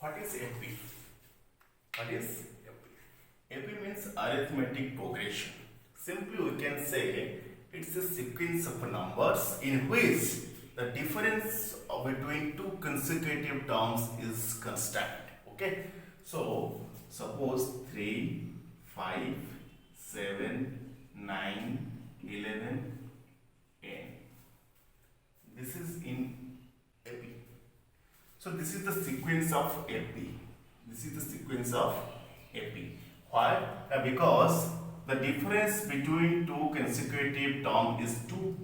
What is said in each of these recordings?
What is AP? What is AP? AP means arithmetic progression. Simply we can say it's a sequence of numbers in which the difference between two consecutive terms is constant. Okay. So suppose 3, 5, 7, 9, 11, n. This is in AP. So this is the sequence of AP. This is the sequence of AP. Why? Because the difference between two consecutive terms is 2.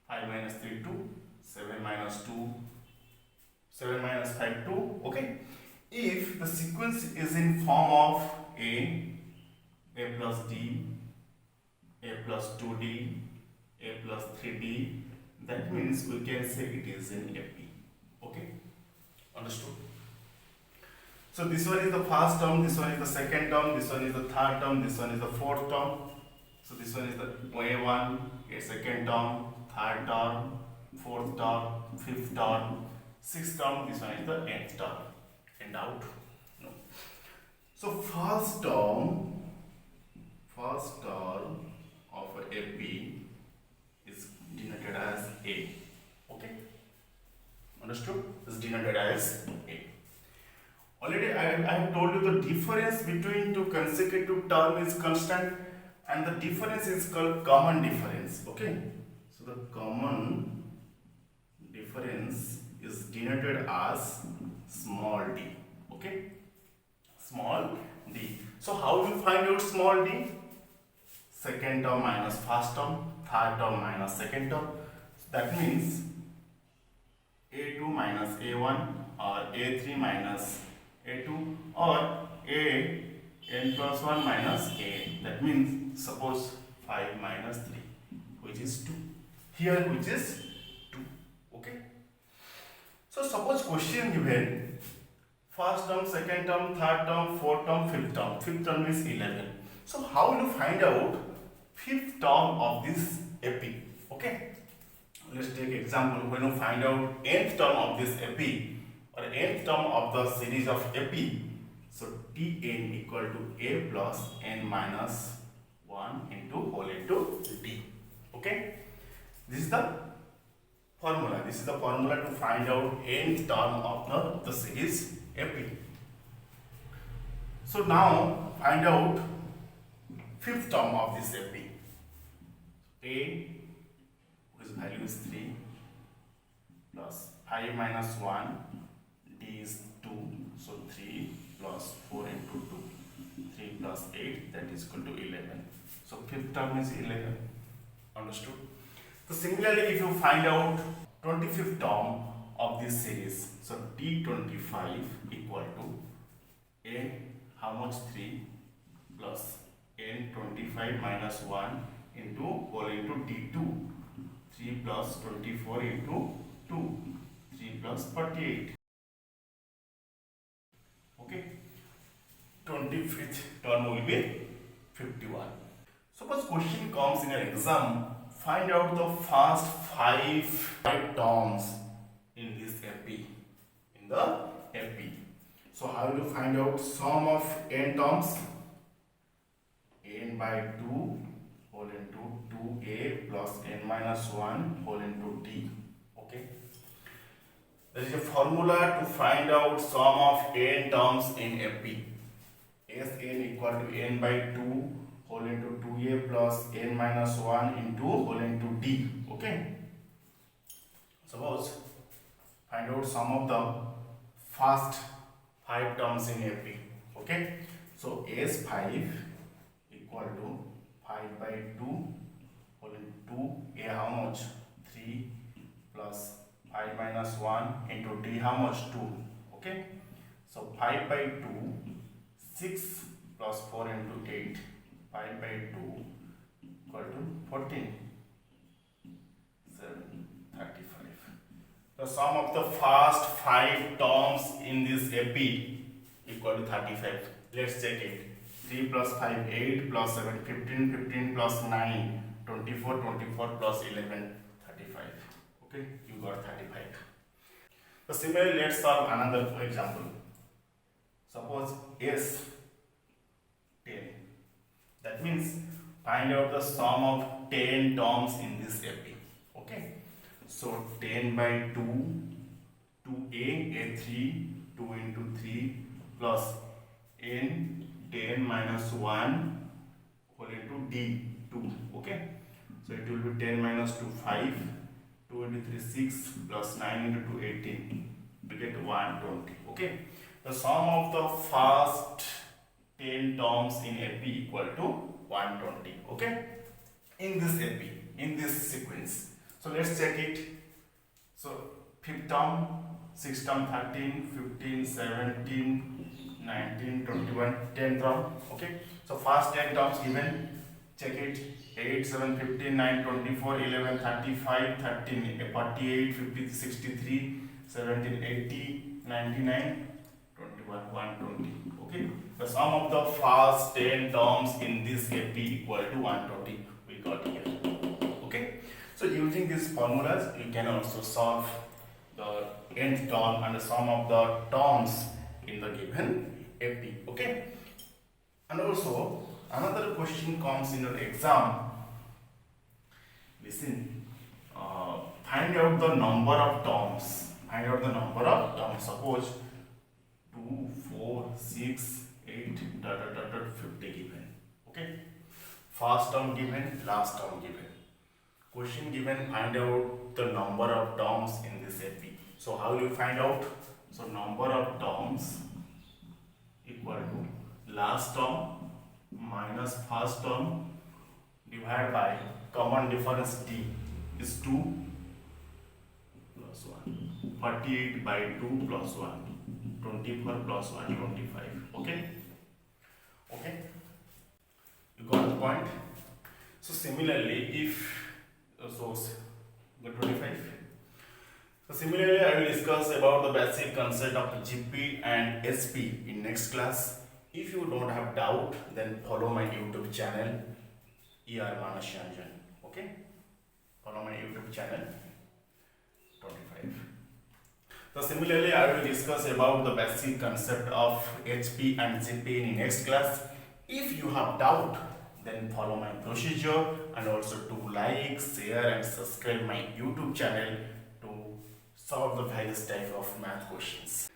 5 minus 3, 2. 7 minus 2. 7 minus 5, 2. Okay. If the sequence is in form of A plus D, A plus 2D, A plus 3D, that means we can say it is in AP. Okay. Understood? So this one is the first term, this one is the second term, this one is the third term, this one is the fourth term. So this one is the A1, a second term, third term, fourth term, fifth term, sixth term, this one is the nth term. And out? No. So first term of AP is denoted as A. Okay? Understood? Is denoted as A. Already I have told you the difference between two consecutive terms is constant and the difference is called common difference. Okay? So the common difference is denoted as small d. Okay? Small d. So how will you find out small d? Second term minus first term, third term minus second term. So that means A2 minus A1 or A3 minus A2 or A n plus 1 minus A. That means suppose 5 minus 3 which is 2. Here which is 2. Okay. So suppose question given first term, second term, third term, fourth term, fifth term. Fifth term is 11. So how will you find out fifth term of this AP? Okay. Let's take example when you find out nth term of this AP or nth term of the series of AP. So Tn equal to A plus n minus 1 into whole into D. Okay. This is the formula. This is the formula to find out nth term of the series AP. So now find out fifth term of this AP. A whose value is 3 plus 5 minus 1, D is 2, so 3 plus 4 into 2, 3 plus 8, that is equal to 11. So fifth term is 11. Understood? So similarly, if you find out 25th term of this series, so D25 equal to A, how much? 3 plus N25 minus 1 into whole into D2. 3 plus 24 into 2, 3 plus 48. Okay. 25th term will be 51. Suppose question comes in an exam, find out the first five terms in this AP. In the AP. So how will you find out sum of n terms? N by 2 whole into 2a plus n minus 1 whole into d. Okay. There is a formula to find out sum of n terms in AP. Sn equal to n by 2 whole into 2a plus n minus 1 into whole into d. Okay. Suppose find out sum of the first 5 terms in AP. Okay. So S5 equal to 5 by 2 whole into a how much? 3 plus 5 minus 1 into d how much? 2. Okay. So 5 by 2, 6 plus 4 into 8, 5 by 2 equal to 14. 7, 35. The sum of the first 5 terms in this AP equal to 35. Let's check it. 3 plus 5, 8 plus 7, 15, 15 plus 9, 24, 24 plus 11, 35. Okay, you got 35. So similarly, let's solve another example. Suppose S 10. That means find out the sum of 10 terms in this AP. Okay. So 10 by 2, 2a, a3, 2 into 3 plus n 10 minus 1 whole into d 2. Okay. So it will be 10 minus 2 5, 2 into 3 6 plus 9 into 2 18. We get 120. Okay. The sum of the first 10 terms in AP equal to 120. Okay. In this AP, in this sequence. So let's check it. So fifth term, sixth term 13, 15, 17, 19, 21, 10 term. Okay. So first 10 terms given. Check it. 8, 7, 15, 9, 24, 11, 35, 13, 48, 50, 63, 17, 80, 99, 21, 120. Okay. The sum of the first 10 terms in this AP equal to 120. We got here. Okay. So using these formulas, you can also solve the nth term and the sum of the terms in the given AP. Okay. And also another question comes in your exam. Listen, find out the number of terms. Find out the number of terms. Suppose 2, 4, 6, 8, 50 given. Okay. First term given, last term given. Question given, find out the number of terms in this AP. So how will you find out? So number of terms equal to last term minus first term divided by common difference d is 2 plus 1. 48 by 2 plus 1. 24 plus 1, 25. Okay? Okay? You got the point? So similarly, if go 25. So similarly, I will discuss about the basic concept of GP and SP in next class. If you don't have doubt, then follow my YouTube channel, ER Manasyanjan. Okay? Follow my YouTube channel. 25. So similarly, I will discuss about the basic concept of HP and GP in next class. If you have doubt, then follow my procedure and also to like, share and subscribe my YouTube channel to solve the various type of math questions.